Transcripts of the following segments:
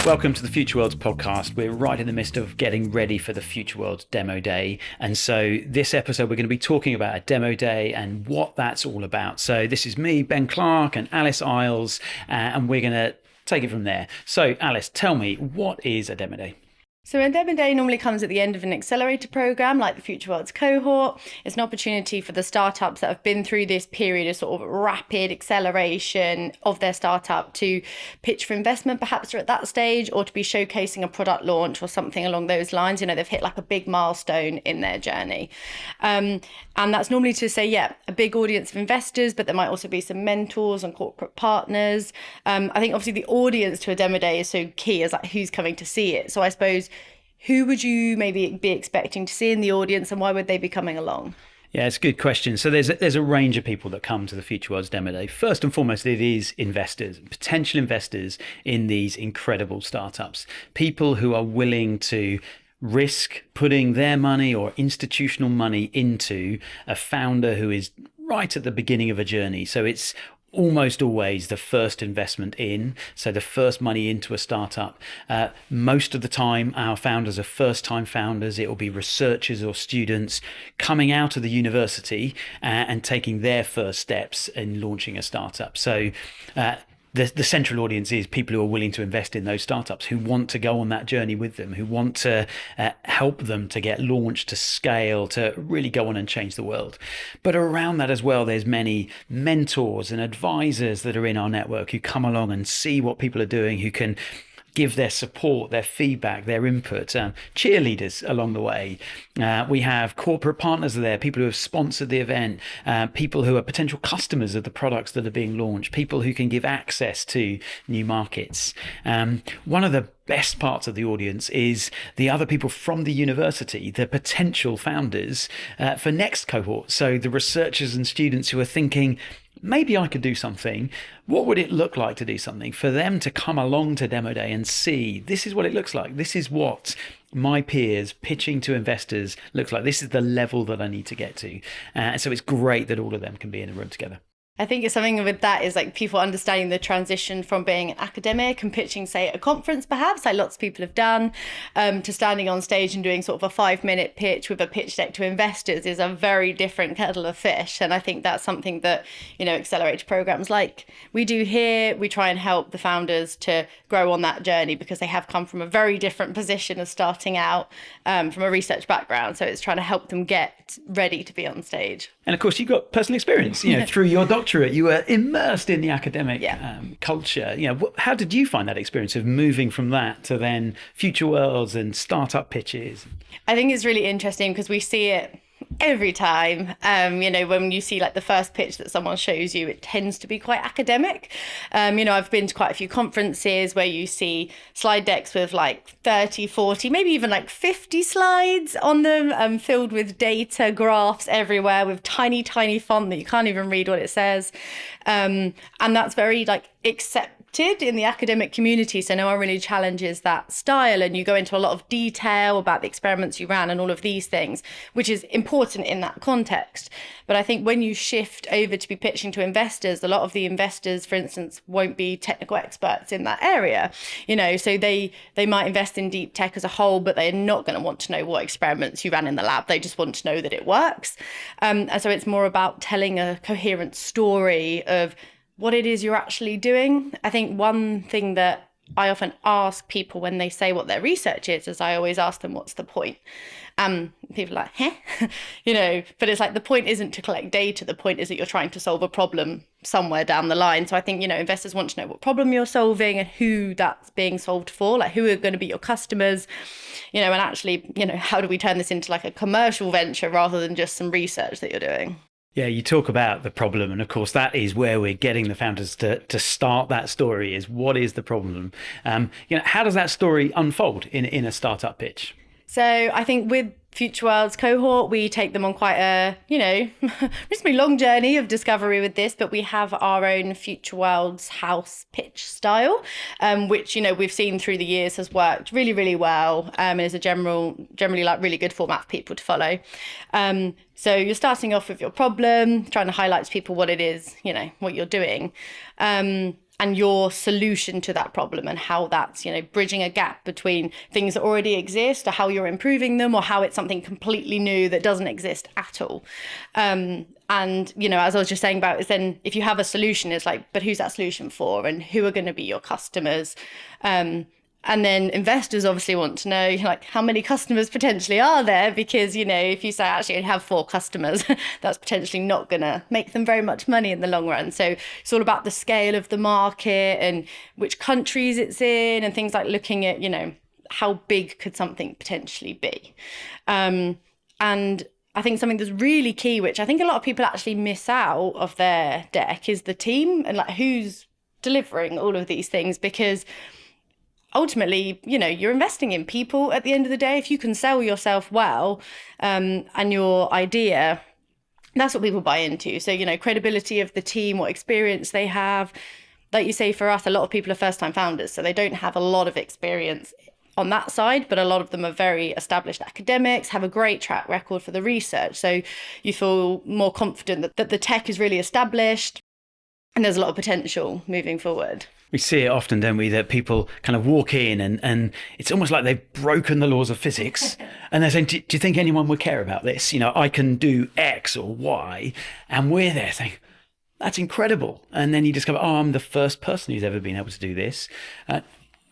Welcome to the Future Worlds podcast. We're right in the midst of getting ready for the Future Worlds demo day. And so this episode, we're going to be talking about a demo day and what that's all about. So this is me, Ben Clark, and Alice Isles, and we're going to take it from there. So Alice, tell me, what is a demo day? So a demo day normally comes at the end of an accelerator program like the Future Worlds cohort. It's an opportunity for the startups that have been through this period of sort of rapid acceleration of their startup to pitch for investment. Perhaps they're at that stage, or to be showcasing a product launch or something along those lines. You know, they've hit like a big milestone in their journey. And that's normally to say, a big audience of investors, but there might also be some mentors and corporate partners. I think obviously the audience to a demo day is so key as like who's coming to see it. So I suppose, who would you maybe be expecting to see in the audience, and why would they be coming along? Yeah, it's a good question. So there's a range of people that come to the Future Worlds Demo Day. First and foremost, it is investors, potential investors in these incredible startups, people who are willing to risk putting their money or institutional money into a founder who is right at the beginning of a journey. So it's almost always the first investment in, so the first money into a startup. Most of the time, our founders are first-time founders. It will be researchers or students coming out of the university and taking their first steps in launching a startup. So the central audience is people who are willing to invest in those startups, who want to go on that journey with them, who want to help them to get launched, to scale, to really go on and change the world. But around that as well, there's many mentors and advisors that are in our network who come along and see what people are doing, who can give their support, their feedback, their input, cheerleaders along the way. We have corporate partners there, people who have sponsored the event, people who are potential customers of the products that are being launched, people who can give access to new markets. One of the best parts of the audience is the other people from the university, the potential founders for next cohort. So the researchers and students who are thinking, maybe I could do something. What would it look like to do something? For them to come along to Demo Day and see, this is what it looks like. This is what my peers pitching to investors looks like. This is the level that I need to get to. So it's great that all of them can be in a room together. I think it's something with that is like people understanding the transition from being an academic and pitching, say, at a conference, perhaps, like lots of people have done, to standing on stage and doing sort of a 5-minute pitch with a pitch deck to investors is a very different kettle of fish. And I think that's something that, you know, accelerator programs like we do here, we try and help the founders to grow on that journey because they have come from a very different position of starting out from a research background. So it's trying to help them get ready to be on stage. And of course, you've got personal experience, you know, through your doctorate, you were immersed in the academic culture. You know, how did you find that experience of moving from that to then Future Worlds and startup pitches? I think it's really interesting because we see it every time. You know, when you see like the first pitch that someone shows you, it tends to be quite academic. You know, I've been to quite a few conferences where you see slide decks with like 30, 40, maybe even like 50 slides on them, filled with data, graphs everywhere with tiny, tiny font that you can't even read what it says. And that's very like accepted in the academic community, so no one really challenges that style, and you go into a lot of detail about the experiments you ran and all of these things, which is important in that context. But I think when you shift over to be pitching to investors, a lot of the investors, for instance, won't be technical experts in that area, you know, so they might invest in deep tech as a whole, but they're not going to want to know what experiments you ran in the lab. They just want to know that it works. And so it's more about telling a coherent story of what it is you're actually doing. I think one thing that I often ask people when they say what their research is I always ask them, what's the point? People are like, you know, but it's like the point isn't to collect data. The point is that you're trying to solve a problem somewhere down the line. So I think, you know, investors want to know what problem you're solving and who that's being solved for, like who are going to be your customers, you know, and actually, you know, how do we turn this into like a commercial venture rather than just some research that you're doing? Yeah, you talk about the problem, and of course that is where we're getting the founders to start that story, is what is the problem? You know, how does that story unfold in a startup pitch? So I think with Future Worlds cohort, we take them on quite a, you know, reasonably long journey of discovery with this, but we have our own Future Worlds house pitch style, which, you know, we've seen through the years has worked really, really well, and is a generally like really good format for people to follow. So you're starting off with your problem, trying to highlight to people what it is, you know, what you're doing. And and your solution to that problem, and how that's, bridging a gap between things that already exist, or how you're improving them, or how it's something completely new that doesn't exist at all. And, as I was just saying about, is then if you have a solution, it's like, but who's that solution for, and who are going to be your customers? And then investors obviously want to know, like, how many customers potentially are there? Because, if you say, actually, I have 4 customers, that's potentially not going to make them very much money in the long run. So it's all about the scale of the market and which countries it's in, and things like looking at, how big could something potentially be? And I think something that's really key, which I think a lot of people actually miss out of their deck, is the team, and like who's delivering all of these things. Because ultimately, you're investing in people at the end of the day. If you can sell yourself well, and your idea, that's what people buy into. So, credibility of the team, what experience they have. Like you say, for us, a lot of people are first-time founders, so they don't have a lot of experience on that side, but a lot of them are very established academics, have a great track record for the research. So you feel more confident that the tech is really established and there's a lot of potential moving forward. We see it often, don't we, that people kind of walk in and it's almost like they've broken the laws of physics and they're saying, do you think anyone would care about this? I can do X or Y, and we're there saying, that's incredible. And then you discover, I'm the first person who's ever been able to do this.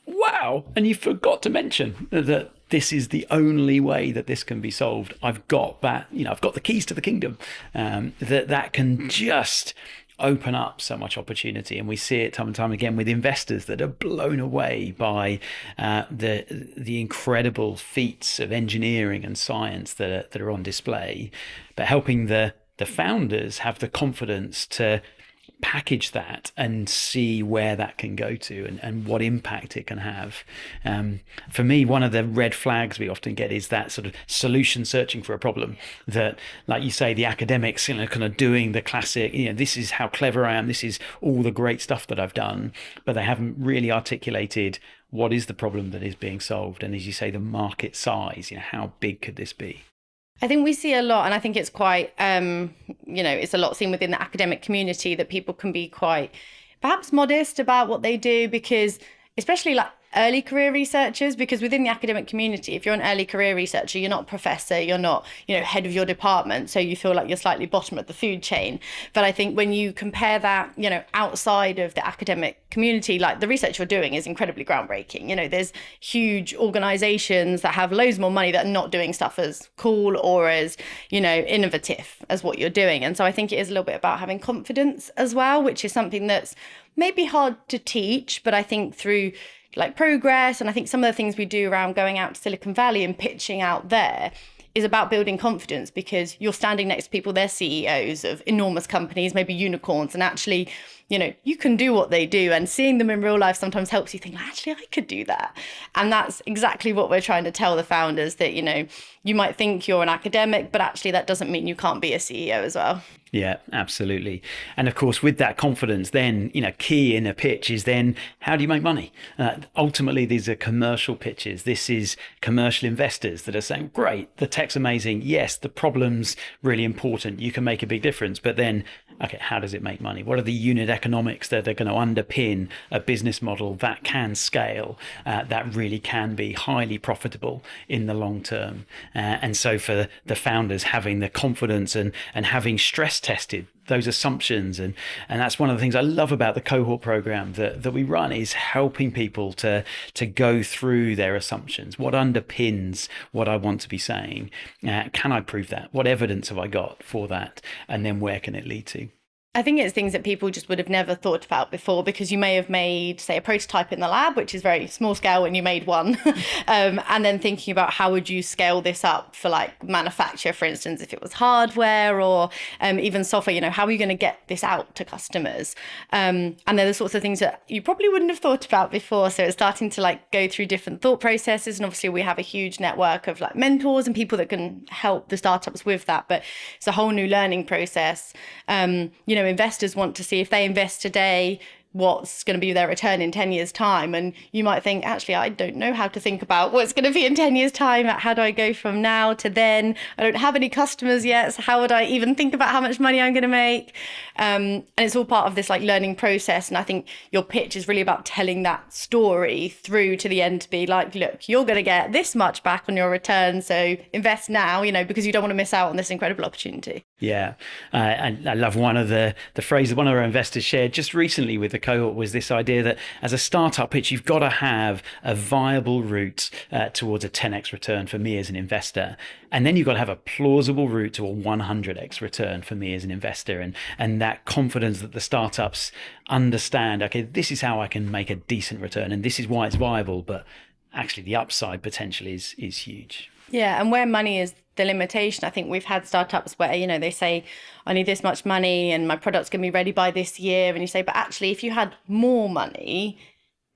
Wow. And you forgot to mention that this is the only way that this can be solved. I've got that, I've got the keys to the kingdom, that can just open up so much opportunity. And we see it time and time again with investors that are blown away by the incredible feats of engineering and science that are on display, but helping the founders have the confidence to package that and see where that can go to and what impact it can have. For me, one of the red flags we often get is that sort of solution searching for a problem, that, like you say, the academics, kind of doing the classic, this is how clever I am, this is all the great stuff that I've done, but they haven't really articulated what is the problem that is being solved. And as you say, the market size, how big could this be? I think we see a lot, and I think it's quite, it's a lot seen within the academic community, that people can be quite perhaps modest about what they do, because especially like early career researchers, because within the academic community, if you're an early career researcher, you're not a professor, you're not, head of your department, so you feel like you're slightly bottom of the food chain. But I think when you compare that, outside of the academic community, like the research you're doing is incredibly groundbreaking. There's huge organizations that have loads more money that are not doing stuff as cool or as, innovative as what you're doing. And so I think it is a little bit about having confidence as well, which is something that's maybe hard to teach, but I think through like progress, and I think some of the things we do around going out to Silicon Valley and pitching out there is about building confidence, because you're standing next to people, they're CEOs of enormous companies, maybe unicorns, and actually, you can do what they do, and seeing them in real life sometimes helps you think, actually, I could do that. And that's exactly what we're trying to tell the founders, that, you might think you're an academic, but actually that doesn't mean you can't be a CEO as well. Yeah, absolutely. And of course, with that confidence, then, key in a pitch is then, how do you make money? Ultimately, these are commercial pitches. This is commercial investors that are saying, great, the tech's amazing. Yes, the problem's really important. You can make a big difference. But then, okay, how does it make money? What are the unit economics that are going to underpin a business model that can scale, that really can be highly profitable in the long term? And so for the founders, having the confidence and having stress tested those assumptions, and that's one of the things I love about the cohort program that we run, is helping people to go through their assumptions. What underpins what I want to be saying? Can I prove that? What evidence have I got for that? And then where can it lead to? I think it's things that people just would have never thought about before, because you may have made, say, a prototype in the lab, which is very small scale when you made one, and then thinking about how would you scale this up for like manufacture, for instance, if it was hardware or even software, how are you going to get this out to customers? And they're the sorts of things that you probably wouldn't have thought about before. So it's starting to like go through different thought processes. And obviously we have a huge network of like mentors and people that can help the startups with that. But it's a whole new learning process. Investors want to see, if they invest today, what's going to be their return in 10 years time, and you might think, actually, I don't know how to think about what's going to be in 10 years time. How do I go from now to then? I don't have any customers yet, so how would I even think about how much money I'm going to make? And it's all part of this like learning process, and I think your pitch is really about telling that story through to the end, to be like, look, you're going to get this much back on your return, so invest now, because you don't want to miss out on this incredible opportunity. Yeah. And I love one of the phrases one of our investors shared just recently with the cohort was this idea that as a startup pitch, you've got to have a viable route towards a 10x return for me as an investor. And then you've got to have a plausible route to a 100x return for me as an investor. And that confidence that the startups understand, okay, this is how I can make a decent return and this is why it's viable. But actually the upside potential is huge. Yeah, and where money is the limitation, I think we've had startups where, they say, I need this much money and my product's going to be ready by this year. And you say, but actually, if you had more money,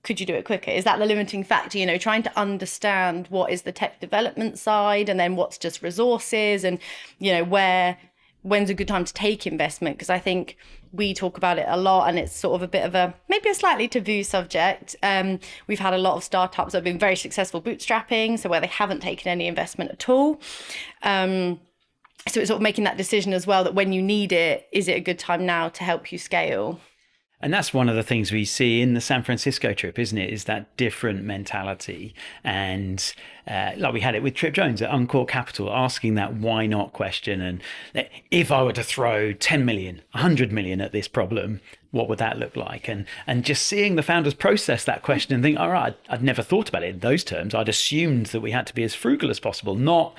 could you do it quicker? Is that the limiting factor? Trying to understand what is the tech development side and then what's just resources and, when's a good time to take investment? Because I think we talk about it a lot and it's sort of a bit of maybe a slightly taboo subject. We've had a lot of startups that have been very successful bootstrapping, so where they haven't taken any investment at all. So it's sort of making that decision as well, that when you need it, is it a good time now to help you scale? And that's one of the things we see in the San Francisco trip, isn't it? Is that different mentality. And like we had it with Trip Jones at Uncork Capital, asking that why not question. And if I were to throw 10 million, 100 million at this problem, what would that look like? And just seeing the founders process that question and think, all right, I'd never thought about it in those terms. I'd assumed that we had to be as frugal as possible, not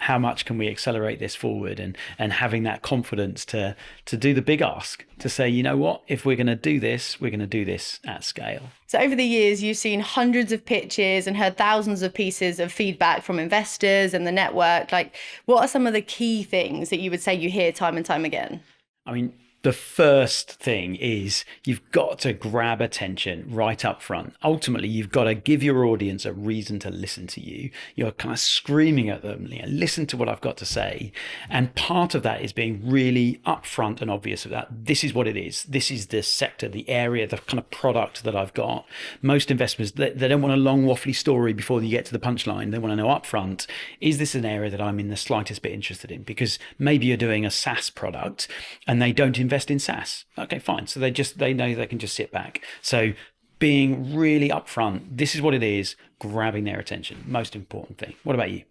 how much can we accelerate this forward, and having that confidence to do the big ask, to say, you know what, if we're going to do this, we're going to do this at scale. So over the years, you've seen hundreds of pitches and heard thousands of pieces of feedback from investors and the network. Like, what are some of the key things that you would say you hear time and time again? I mean, the first thing is you've got to grab attention right up front. Ultimately, you've got to give your audience a reason to listen to you. You're kind of screaming at them, listen to what I've got to say. And part of that is being really upfront and obvious of that. This is what it is. This is the sector, the area, the kind of product that I've got. Most investors, they don't want a long waffly story before you get to the punchline. They want to know upfront, is this an area that I'm in the slightest bit interested in? Because maybe you're doing a SaaS product and they don't invest in SaaS. Okay, fine. So they know they can just sit back. So being really upfront, this is what it is, grabbing their attention, most important thing. What about you?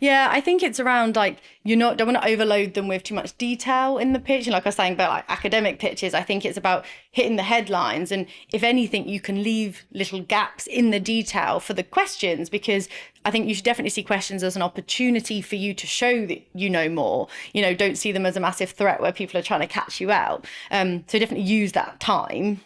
Yeah, I think it's around like don't want to overload them with too much detail in the pitch. And like I was saying about like academic pitches, I think it's about hitting the headlines. And if anything, you can leave little gaps in the detail for the questions, because I think you should definitely see questions as an opportunity for you to show that you know more. Don't see them as a massive threat where people are trying to catch you out. So definitely use that time.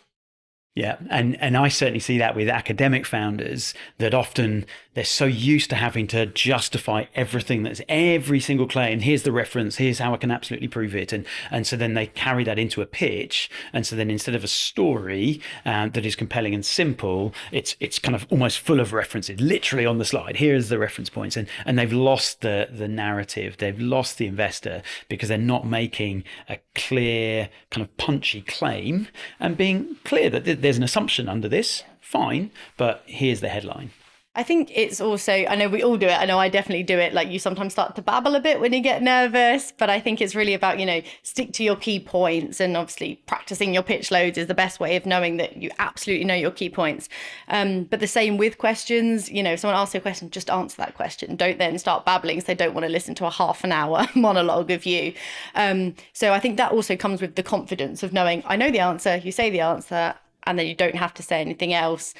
Yeah, and I certainly see that with academic founders, that often they're so used to having to justify everything, that's every single claim. Here's the reference, here's how I can absolutely prove it. And so then they carry that into a pitch. And so then instead of a story that is compelling and simple, it's kind of almost full of references, literally on the slide. Here's the reference points. And they've lost the narrative. They've lost the investor because they're not making a clear kind of punchy claim and being clear that there's an assumption under this, fine, but here's the headline. I think it's also, I know we all do it. I know I definitely do it. Like, you sometimes start to babble a bit when you get nervous, but I think it's really about, stick to your key points, and obviously practicing your pitch loads is the best way of knowing that you absolutely know your key points. But the same with questions, if someone asks you a question, just answer that question. Don't then start babbling so they don't want to listen to a half an hour monologue of you. So I think that also comes with the confidence of knowing, I know the answer, you say the answer, and then you don't have to say anything else.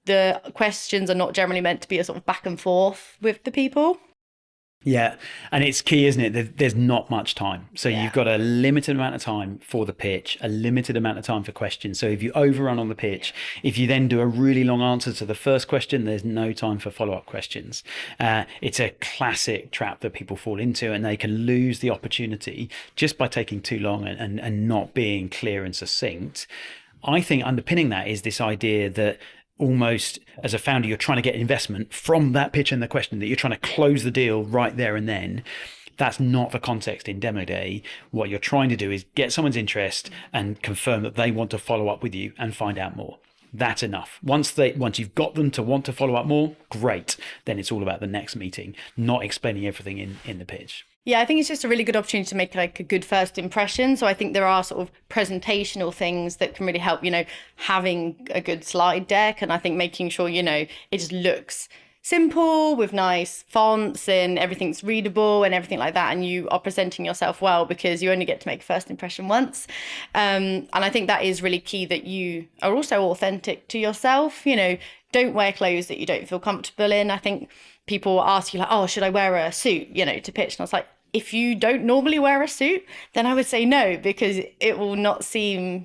The questions are not generally meant to be a sort of back and forth with the people. Yeah, and it's key, isn't it? There's not much time. So You've got a limited amount of time for the pitch, a limited amount of time for questions. So if you overrun on the pitch, if you then do a really long answer to the first question, there's no time for follow-up questions. It's a classic trap that people fall into, and they can lose the opportunity just by taking too long and not being clear and succinct. I think underpinning that is this idea that almost as a founder, you're trying to get investment from that pitch and the question, that you're trying to close the deal right there and then. That's not the context in Demo Day. What you're trying to do is get someone's interest and confirm that they want to follow up with you and find out more. That's enough. Once you've got them to want to follow up more, great. Then it's all about the next meeting, not explaining everything in the pitch. Yeah, I think it's just a really good opportunity to make like a good first impression. So I think there are sort of presentational things that can really help, having a good slide deck. And I think making sure, it just looks simple with nice fonts and everything's readable and everything like that. And you are presenting yourself well, because you only get to make a first impression once. And I think that is really key, that you are also authentic to yourself. Don't wear clothes that you don't feel comfortable in. I think people ask you like, oh, should I wear a suit, to pitch? And I was like, if you don't normally wear a suit, then I would say no, because it will not seem,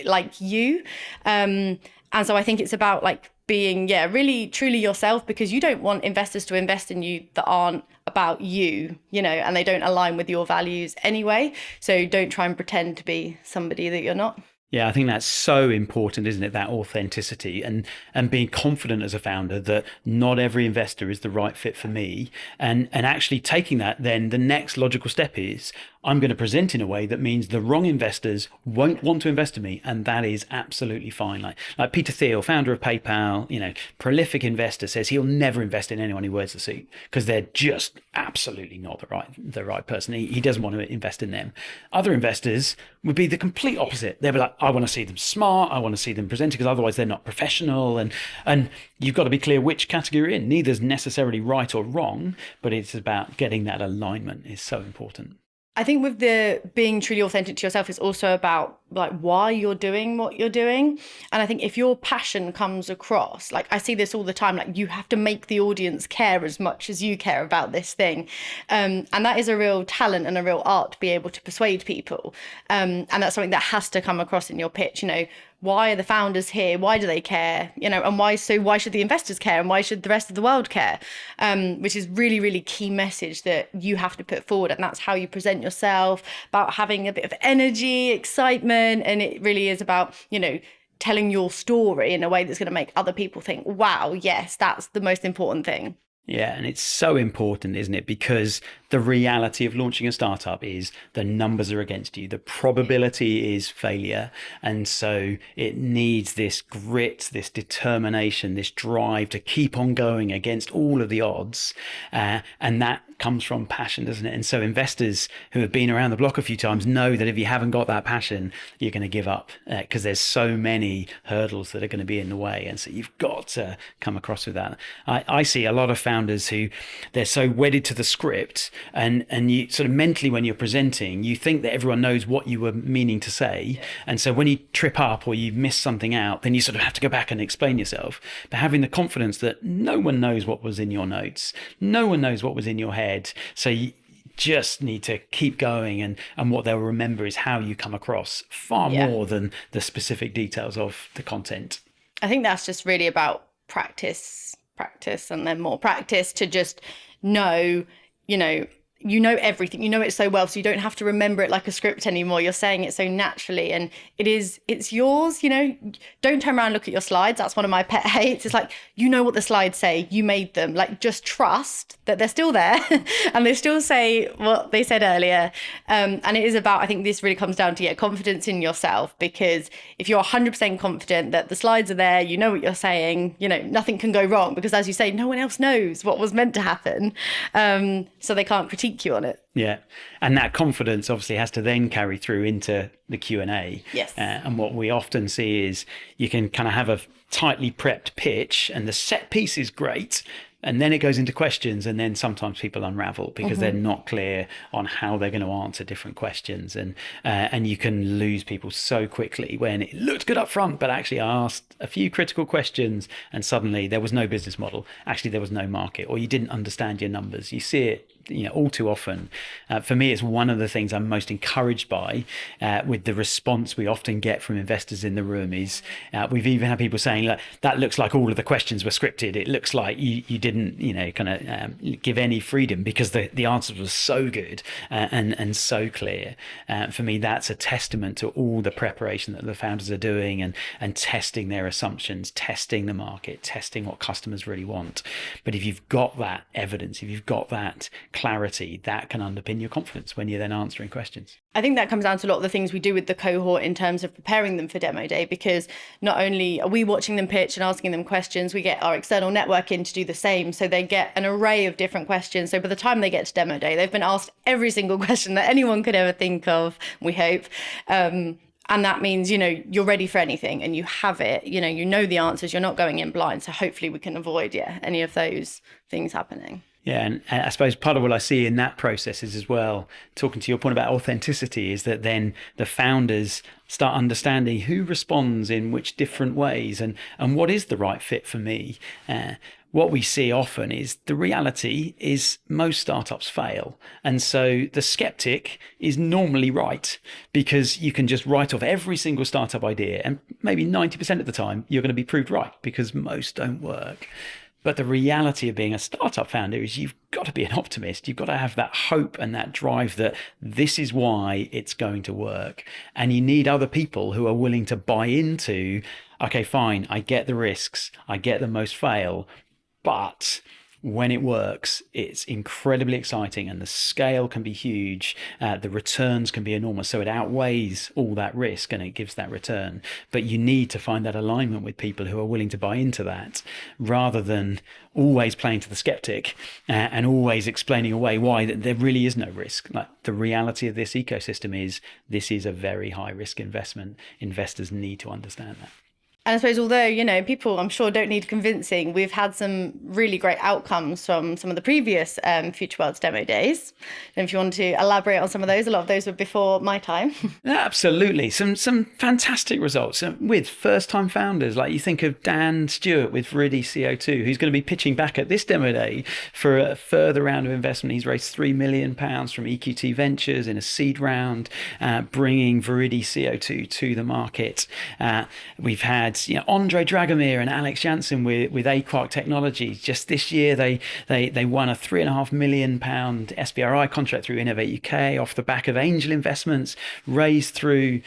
like you. And so I think it's about like being, really truly yourself, because you don't want investors to invest in you that aren't about you, and they don't align with your values anyway. So don't try and pretend to be somebody that you're not. Yeah, I think that's so important, isn't it? That authenticity and being confident as a founder that not every investor is the right fit for me. And actually taking that, then the next logical step is I'm going to present in a way that means the wrong investors won't want to invest in me. And that is absolutely fine. Like Peter Thiel, founder of PayPal, prolific investor, says he'll never invest in anyone who wears the suit because they're just absolutely not the right person. He doesn't want to invest in them. Other investors would be the complete opposite. They'd be like, I want to see them smart. I want to see them presenting, because otherwise they're not professional. And you've got to be clear which category you're in. Neither's necessarily right or wrong, but it's about getting that alignment is so important. I think with the being truly authentic to yourself, it's also about like why you're doing what you're doing. And I think if your passion comes across, like I see this all the time, like you have to make the audience care as much as you care about this thing. And that is a real talent and a real art to be able to persuade people. And that's something that has to come across in your pitch. Why are the founders here? Why do they care? And why should the investors care? And why should the rest of the world care? Which is really, really key message that you have to put forward. And that's how you present yourself, about having a bit of energy, excitement. And it really is about, telling your story in a way that's going to make other people think, wow, yes, that's the most important thing. Yeah, and it's so important, isn't it? Because the reality of launching a startup is the numbers are against you. The probability is failure. And so it needs this grit, this determination, this drive to keep on going against all of the odds. And that comes from passion, doesn't it? And so investors who have been around the block a few times know that if you haven't got that passion, you're going to give up, because there's so many hurdles that are going to be in the way. And so you've got to come across with that. I see a lot of founders who they're so wedded to the script, and you sort of mentally, when you're presenting, you think that everyone knows what you were meaning to say. And so when you trip up or you miss something out, then you sort of have to go back and explain yourself. But having the confidence that no one knows what was in your notes, no one knows what was in your head. So you just need to keep going, and what they'll remember is how you come across far more than the specific details of the content. I think that's just really about practice, and then more practice to just know, everything, it so well, so you don't have to remember it like a script anymore. You're saying it so naturally, and it's yours. Don't turn around and look at your slides. That's one of my pet hates. It's like, what the slides say, you made them. Like, just trust that they're still there and they still say what they said earlier. And it is about, I think this really comes down to confidence in yourself, because if you're 100% confident that the slides are there, what you're saying, nothing can go wrong, because as you say, no one else knows what was meant to happen. So they can't critique you on it. Yeah, and that confidence obviously has to then carry through into the Q&A. Yes. And what we often see is you can kind of have a tightly prepped pitch, and the set piece is great, and then it goes into questions, and then sometimes people unravel because they're not clear on how they're going to answer different questions, and you can lose people so quickly when it looked good up front, but actually asked a few critical questions, and suddenly there was no business model. Actually, there was no market, or you didn't understand your numbers. You see it all too often. For me, it's one of the things I'm most encouraged by with the response we often get from investors in the room is we've even had people saying, look, that looks like all of the questions were scripted. It looks like you didn't, kind of give any freedom, because the answers were so good and so clear. For me, that's a testament to all the preparation that the founders are doing and testing their assumptions, testing the market, testing what customers really want. But if you've got that evidence, if you've got that clarity, that can underpin your confidence when you're then answering questions. I think that comes down to a lot of the things we do with the cohort in terms of preparing them for demo day, because not only are we watching them pitch and asking them questions, we get our external network in to do the same. So they get an array of different questions. So by the time they get to demo day, they've been asked every single question that anyone could ever think of, we hope. And that means, you're ready for anything and you have it, you know the answers, you're not going in blind. So hopefully we can avoid, any of those things happening. Yeah, and I suppose part of what I see in that process is as well, talking to your point about authenticity, is that then the founders start understanding who responds in which different ways and what is the right fit for me. What we see often is the reality is most startups fail. And so the skeptic is normally right, because you can just write off every single startup idea and maybe 90% of the time you're going to be proved right because most don't work. But the reality of being a startup founder is you've got to be an optimist. You've got to have that hope and that drive that this is why it's going to work. And you need other people who are willing to buy into, okay, fine, I get the risks, I get the most fail, but when it works, it's incredibly exciting and the scale can be huge. The returns can be enormous. So it outweighs all that risk and it gives that return. But you need to find that alignment with people who are willing to buy into that, rather than always playing to the skeptic and always explaining away why there really is no risk. Like, the reality of this ecosystem is this is a very high risk investment. Investors need to understand that. And I suppose, although, people, I'm sure, don't need convincing, we've had some really great outcomes from some of the previous Future Worlds demo days. And if you want to elaborate on some of those, a lot of those were before my time. Yeah, absolutely. Some fantastic results with first-time founders. Like, you think of Dan Stewart with Viridi CO2, who's going to be pitching back at this demo day for a further round of investment. He's raised £3 million from EQT Ventures in a seed round, bringing Viridi CO2 to the market. We've had Andre Dragomir and Alex Jansen with Aquark Technologies. Just this year, they won a £3.5 million SBRI contract through Innovate UK off the back of angel investments raised through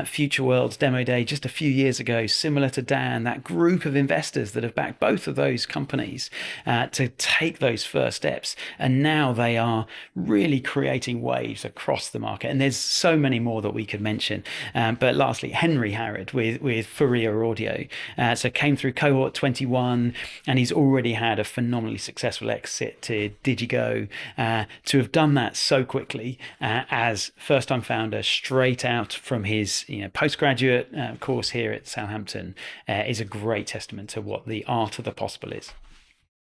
Future Worlds Demo Day just a few years ago. Similar to Dan, that group of investors that have backed both of those companies to take those first steps, and now they are really creating waves across the market. And there's so many more that we could mention. But lastly, Henry Harrod with Fourier Audio. So came through cohort 21, and he's already had a phenomenally successful exit to Digigo. To have done that so quickly as first-time founder, straight out from his postgraduate course here at Southampton, is a great testament to what the art of the possible is.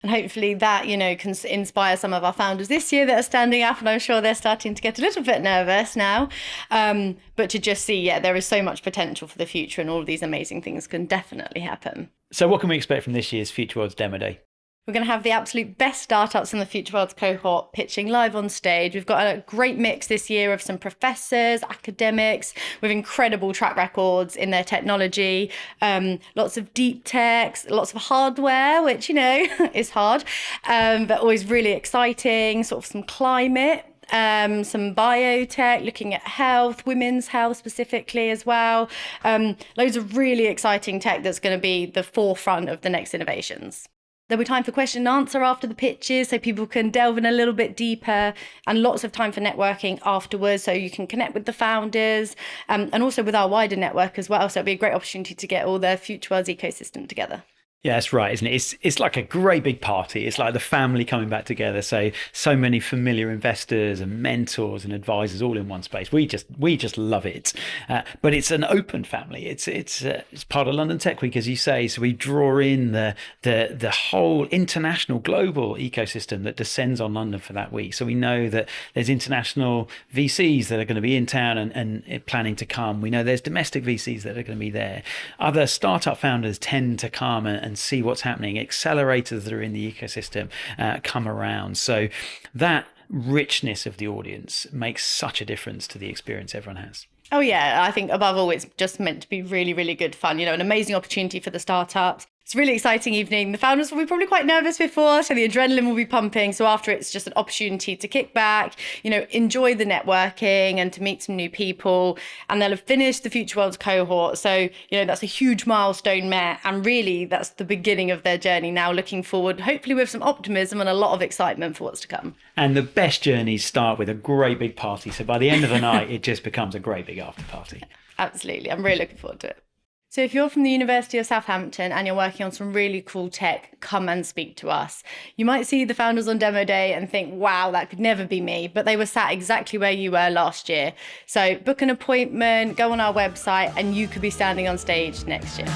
And hopefully that, can inspire some of our founders this year that are standing up, and I'm sure they're starting to get a little bit nervous now. But to just see, there is so much potential for the future, and all of these amazing things can definitely happen. So what can we expect from this year's Future Worlds Demo Day? We're going to have the absolute best startups in the Future Worlds cohort pitching live on stage. We've got a great mix this year of some professors, academics with incredible track records in their technology, lots of deep techs, lots of hardware, which, is hard, but always really exciting, sort of some climate. Some biotech, looking at health, women's health specifically as well. Loads of really exciting tech that's going to be the forefront of the next innovations. There'll be time for question and answer after the pitches, so people can delve in a little bit deeper, and lots of time for networking afterwards, so you can connect with the founders and also with our wider network as well. So it'll be a great opportunity to get all the Future Worlds ecosystem together. Yeah, that's right, isn't it? It's like a great big party. It's like the family coming back together. So many familiar investors and mentors and advisors all in one space. We just love it. But it's an open family. It's part of London Tech Week, as you say. So we draw in the whole international global ecosystem that descends on London for that week. So we know that there's international VCs that are going to be in town and planning to come. We know there's domestic VCs that are going to be there. Other startup founders tend to come and see what's happening. Accelerators that are in the ecosystem come around. So that richness of the audience makes such a difference to the experience everyone has. Oh yeah, I think above all, it's just meant to be really, really good fun. An amazing opportunity for the startups. It's a really exciting evening. The founders will be probably quite nervous before, so the adrenaline will be pumping. So after, it's just an opportunity to kick back, enjoy the networking and to meet some new people. And they'll have finished the Future Worlds cohort. So, that's a huge milestone met. And really, that's the beginning of their journey now, looking forward, hopefully with some optimism and a lot of excitement for what's to come. And the best journeys start with a great big party. So by the end of the night, it just becomes a great big after party. Absolutely. I'm really looking forward to it. So if you're from the University of Southampton and you're working on some really cool tech, come and speak to us. You might see the founders on demo day and think, wow, that could never be me, but they were sat exactly where you were last year. So book an appointment, go on our website, and you could be standing on stage next year.